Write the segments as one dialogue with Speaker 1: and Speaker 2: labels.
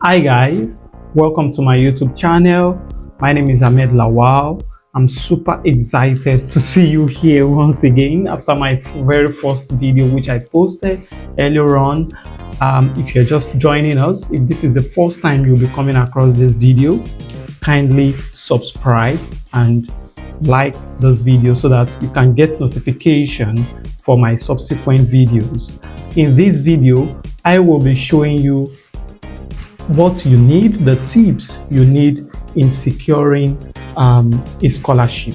Speaker 1: Hi guys, welcome to my YouTube channel. My name is Ahmed Lawal. I'm super excited to see you here once again after my very first video which I posted earlier on. If you're just joining us, if this is the first time you'll be coming across this video, kindly subscribe and like this video so that you can get notification for my subsequent videos. In this video, I will be showing you what you need, the tips you need in securing a scholarship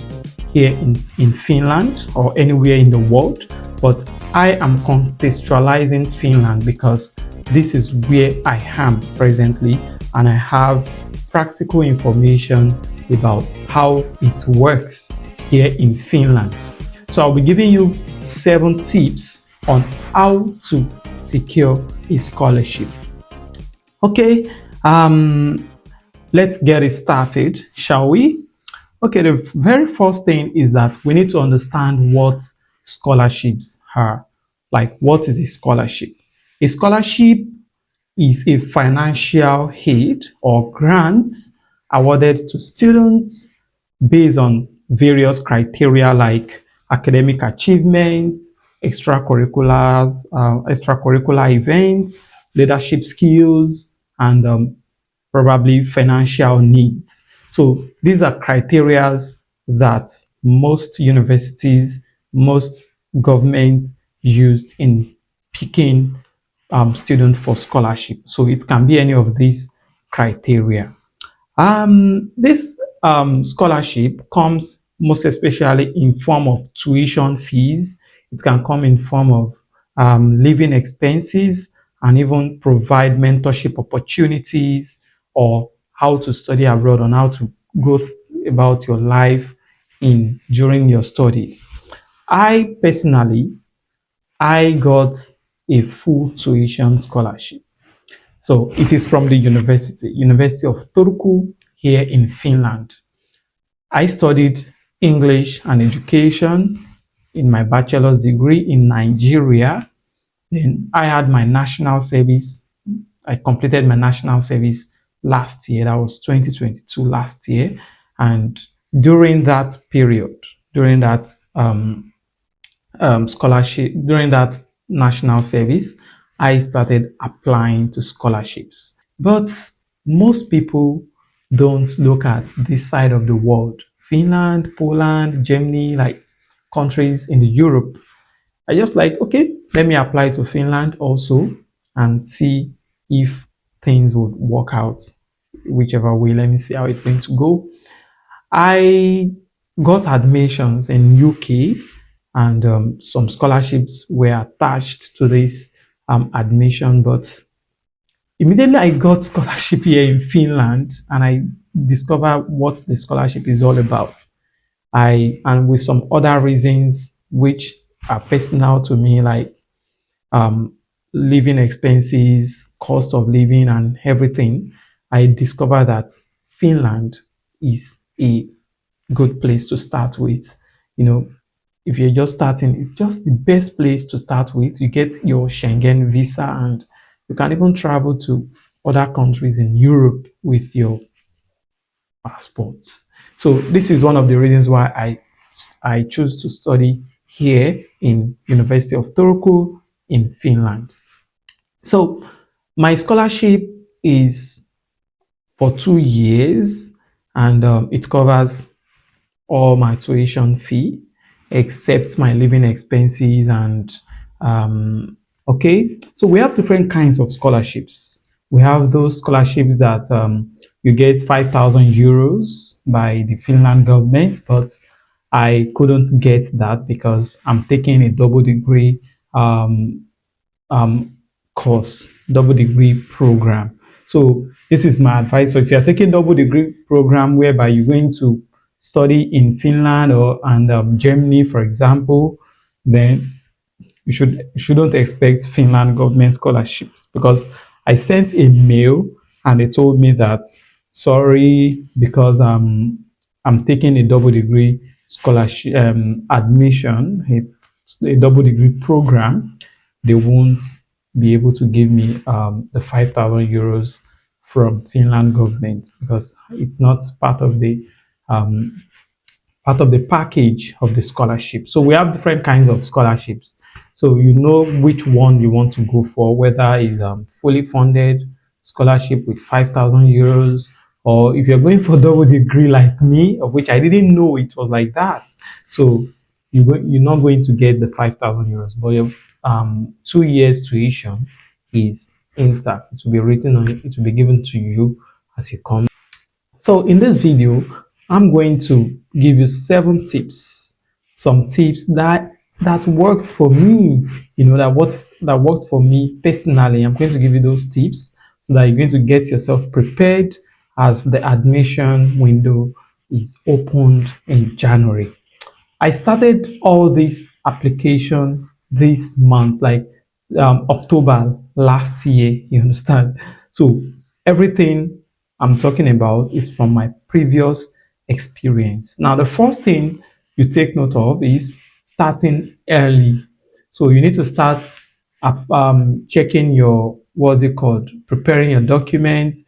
Speaker 1: here in Finland or anywhere in the world. But I am contextualizing Finland because this is where I am presently, and I have practical information about how it works here in Finland. So I'll be giving you 7 tips on how to secure a scholarship. Okay, let's get it started, shall we? Okay, the very first thing is that we need to understand what scholarships are. Like, what is a scholarship? A scholarship is a financial aid or grant awarded to students based on various criteria like academic achievements, extracurricular events, leadership skills, and probably financial needs. So these are criteria that most universities, most governments used in picking students for scholarship. So it can be any of these criteria. This scholarship comes most especially in form of tuition fees. It can come in form of living expenses and even provide mentorship opportunities or how to study abroad and how to go about your life in during your studies. I personally, I got a full tuition scholarship. So it is from the University of Turku here in Finland. I studied English and education in my bachelor's degree in Nigeria. Then I had my national service. I completed my national service last year. That was 2022 last year. And during that period, during that scholarship, during that national service, I started applying to scholarships. But most people don't look at this side of the world. Finland, Poland, Germany, like countries in the Europe. I just like, okay, let me apply to Finland also and see if things would work out whichever way. Let me see how it's going to go. I got admissions in UK, and some scholarships were attached to this admission, but immediately I got scholarship here in Finland and I discovered what the scholarship is all about. And with some other reasons which are personal to me, like um, living expenses, cost of living, and everything, I discovered that Finland is a good place to start with. You know, if you're just starting, it's just the best place to start with. You get your Schengen visa and you can even travel to other countries in Europe with your passports. So this is one of the reasons why I choose to study here in University of Turku in Finland. So my scholarship is for 2 years, and it covers all my tuition fee except my living expenses and okay, so we have different kinds of scholarships. We have those scholarships that you get 5,000 euros by the Finland government, but I couldn't get that because I'm taking a double degree um, course, double degree program. So this is my advice. So if you're taking double degree program whereby you're going to study in Finland or and Germany, for example, then you shouldn't expect Finland government scholarships because I sent a mail and they told me that sorry because I'm taking a double degree scholarship admission, a double degree program, they won't be able to give me the 5,000 euros from Finland government because it's not um, part of the package of the scholarship. So we have different kinds of scholarships. So you know which one you want to go for, whether it's fully funded scholarship with 5,000 euros, or if you're going for double degree like me, of which I didn't know it was like that. So you're not going to get the 5,000 euros, but your 2 years tuition is intact. It will be written on it, it will be given to you as you come. So in this video, I'm going to give you 7 tips, some tips that worked for me, that worked for me personally. I'm going to give you those tips so that you're going to get yourself prepared as the admission window is opened in January. I started all this application this month, like October last year. You understand? So everything I'm talking about is from my previous experience. Now, the first thing you take note of is starting early. So you need to start checking your, what's it called, preparing your documents,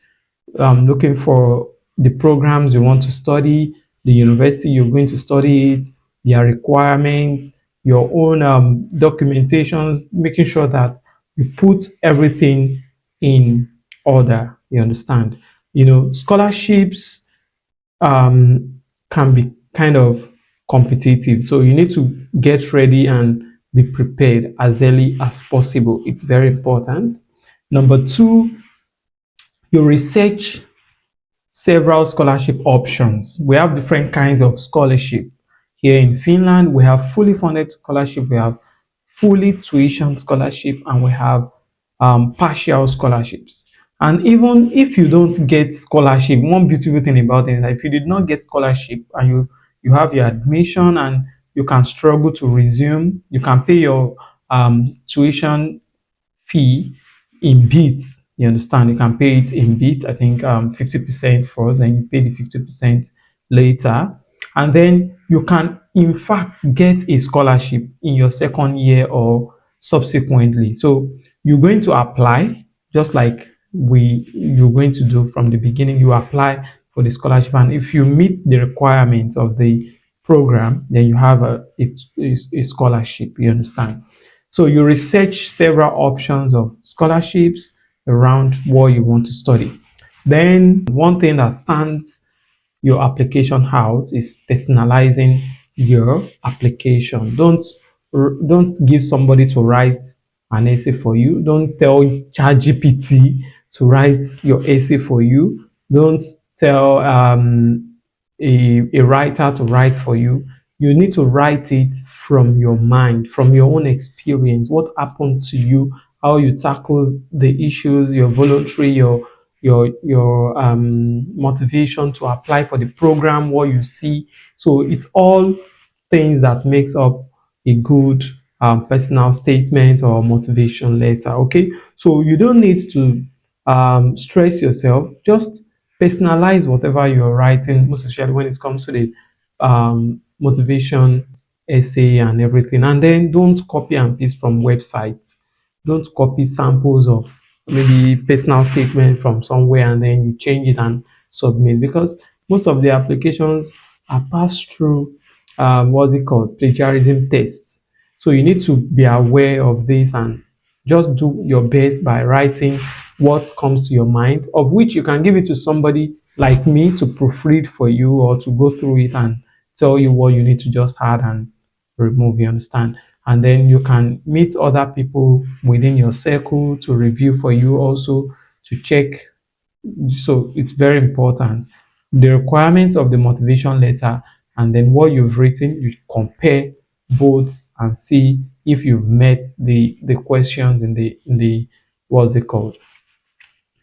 Speaker 1: looking for the programs you want to study, the university you're going to study it, their requirements, your own documentations, making sure that you put everything in order. You understand? Scholarships can be kind of competitive, so you need to get ready and be prepared as early as possible. It's very important. Number two, you research several scholarship options. We have different kinds of scholarship. Here in Finland, we have fully funded scholarship, we have fully tuition scholarship, and we have partial scholarships. And even if you don't get scholarship, one beautiful thing about it is that if you did not get scholarship and you have your admission and you can struggle to resume, you can pay your tuition fee in bits. You understand? You can pay it in bits. I think 50% first, then you pay the 50% later. And then you can, in fact, get a scholarship in your second year or subsequently. So you're going to apply just like you're going to do from the beginning. You apply for the scholarship, and if you meet the requirements of the program, then you have a scholarship. You understand? So you research several options of scholarships around what you want to study. Then one thing that stands your application out is personalizing your application. Don't give somebody to write an essay for you. Don't tell ChatGPT to write your essay for you. Don't tell a writer to write for you. You need to write it from your mind, from your own experience. What happened to you? How you tackle the issues? Your voluntary, your motivation to apply for the program, what you see. So it's all things that makes up a good personal statement or motivation letter. Okay, so you don't need to stress yourself. Just personalize whatever you're writing, most especially when it comes to the motivation essay and everything. And then don't copy and paste from websites. Don't copy samples of maybe personal statement from somewhere and then you change it and submit, because most of the applications are passed through what's it called, plagiarism tests. So you need to be aware of this and just do your best by writing what comes to your mind, of which you can give it to somebody like me to proofread for you or to go through it and tell you what you need to just add and remove. You understand? And then you can meet other people within your circle to review for you, also to check. So it's very important. The requirements of the motivation letter and then what you've written, you compare both and see if you've met the questions in the what's it called,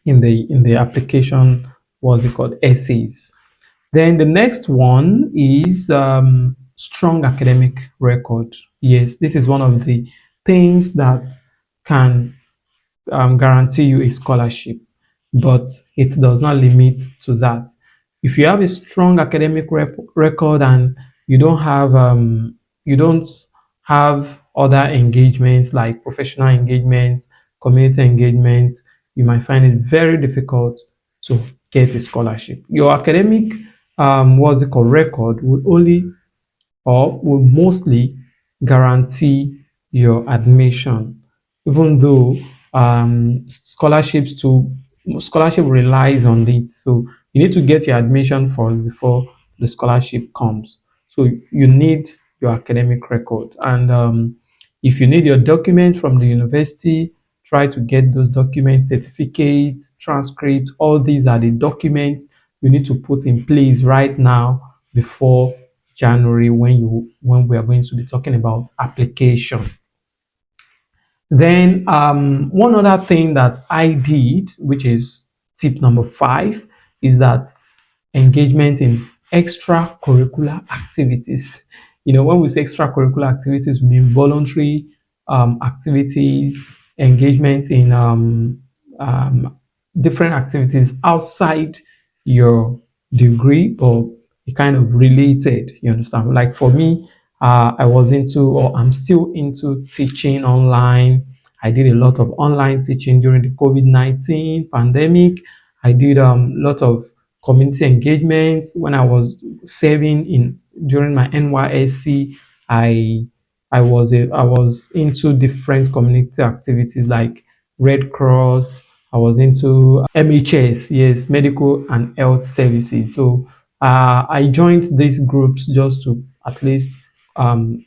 Speaker 1: in the application, what's it called, essays. Then the next one is strong academic record. Yes, this is one of the things that can guarantee you a scholarship, but it does not limit to that. If you have a strong academic record and you don't have other engagements like professional engagements, community engagements, you might find it very difficult to get a scholarship. Your academic what's it called record would only or will mostly guarantee your admission, even though scholarships to scholarship relies on it. So you need to get your admission first before the scholarship comes. So you need your academic record, and if you need your document from the university, try to get those documents, certificates, transcripts. All these are the documents you need to put in place right now before January when we are going to be talking about application. Then one other thing that I did, which is tip number 5, is that engagement in extracurricular activities. When we say extracurricular activities, we mean voluntary activities, engagement in um, different activities outside your degree or kind of related. You understand? Like for me, I was into, or I'm still into teaching online. I did a lot of online teaching during the COVID-19 pandemic. I did a lot of community engagement when I was serving in during my NYSC. I I was into different community activities like Red Cross. I was into MHS, yes, medical and health services. So I joined these groups just to at least um,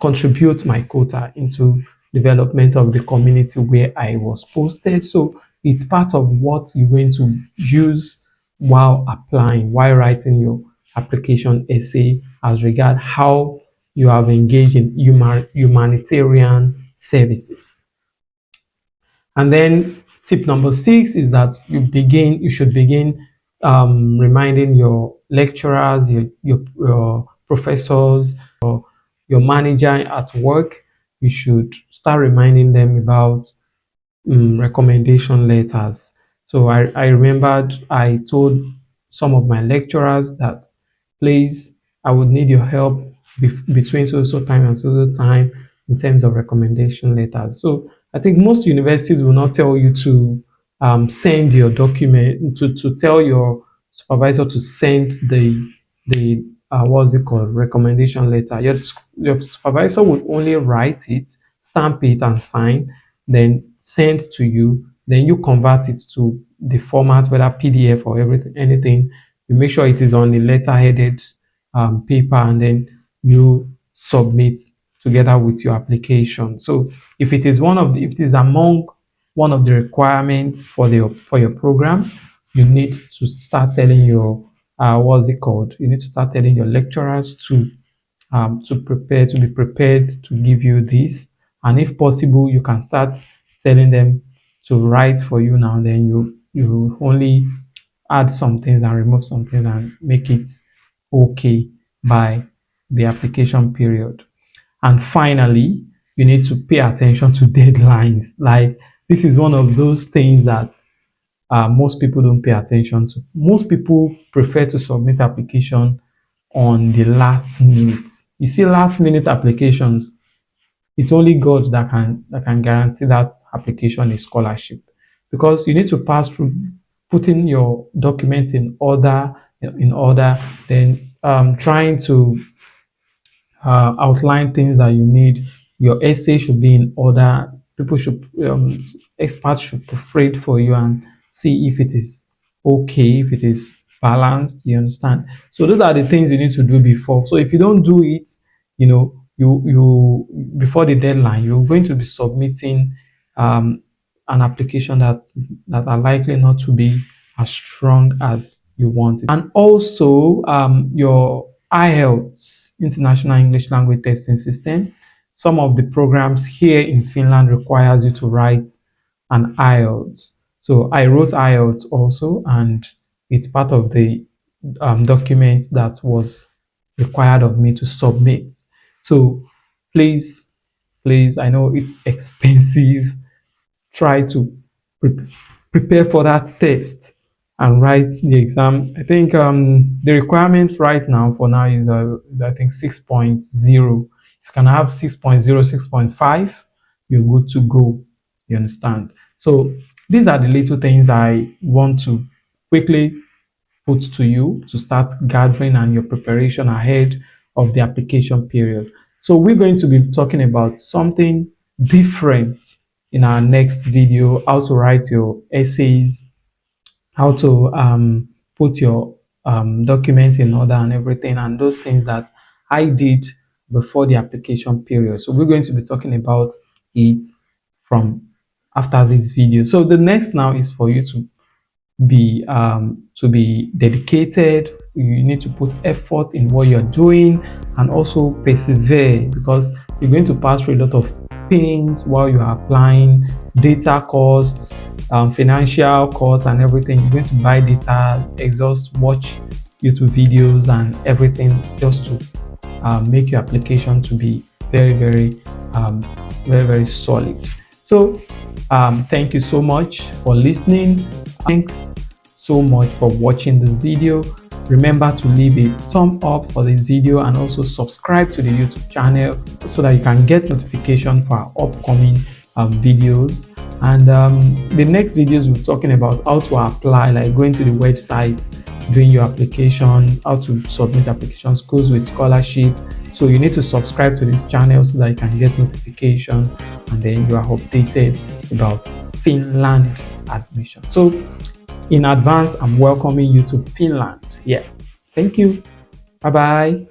Speaker 1: contribute my quota into development of the community where I was posted. So it's part of what you're going to use while applying, while writing your application essay as regard how you have engaged in humanitarian services. And then tip number 6 is that you should begin reminding your lecturers, your professors, your manager at work. You should start reminding them about recommendation letters. So I remembered I told some of my lecturers that, please, I would need your help between so time and so time in terms of recommendation letters. So I think most universities will not tell you to send your document to tell your supervisor to send the what's it called, recommendation letter. Your supervisor will only write it, stamp it, and sign, then send to you. Then you convert it to the format, whether PDF or everything, anything. You make sure it is on the letter-headed paper, and then you submit together with your application. So if it is among one of the requirements for your program, you need to start telling your what's it called? You need to start telling your lecturers to be prepared to give you this, and if possible, you can start telling them to write for you now. Then you only add some things and remove some things and make it okay by the application period. And finally, you need to pay attention to deadlines. Like, this is one of those things that most people don't pay attention to. Most people prefer to submit application on the last minute. You see, last minute applications, it's only God that can guarantee that application is scholarship, because you need to pass through putting your documents in order, then trying to outline things that you need. Your essay should be in order. People should, experts should proofread for you and see if it is okay, if it is balanced. You understand? So those are the things you need to do before. So if you don't do it, you before the deadline, you're going to be submitting an application that are likely not to be as strong as you want it. And also your IELTS, International English Language Testing System. Some of the programs here in Finland requires you to write an IELTS. So I wrote IELTS also, and it's part of the document that was required of me to submit. So please, please, I know it's expensive. Try to pre- prepare for that test and write the exam. I think the requirement right now for now is I think 6.0. If you can have 6.0, 6.5, you're good to go. You understand? So these are the little things I want to quickly put to you to start gathering and your preparation ahead of the application period. So we're going to be talking about something different in our next video: how to write your essays, how to put your documents in order and everything, and those things that I did before the application period. So we're going to be talking about it from after this video. So the next now is for you to be dedicated. You need to put effort in what you're doing and also persevere, because you're going to pass through a lot of pains while you are applying. Data costs, financial costs and everything. You're going to buy data, exhaust, watch YouTube videos and everything just to make your application to be um, very solid. So thank you so much for listening. Thanks so much for watching this video. Remember to leave a thumb up for this video and also subscribe to the YouTube channel so that you can get notification for our upcoming videos. And the next videos we're talking about how to apply, like going to the website, doing your application, how to submit applications, schools with scholarship. So you need to subscribe to this channel so that you can get notification and then you are updated about Finland admission. So in advance, I'm welcoming you to Finland. Yeah. Thank you. Bye bye.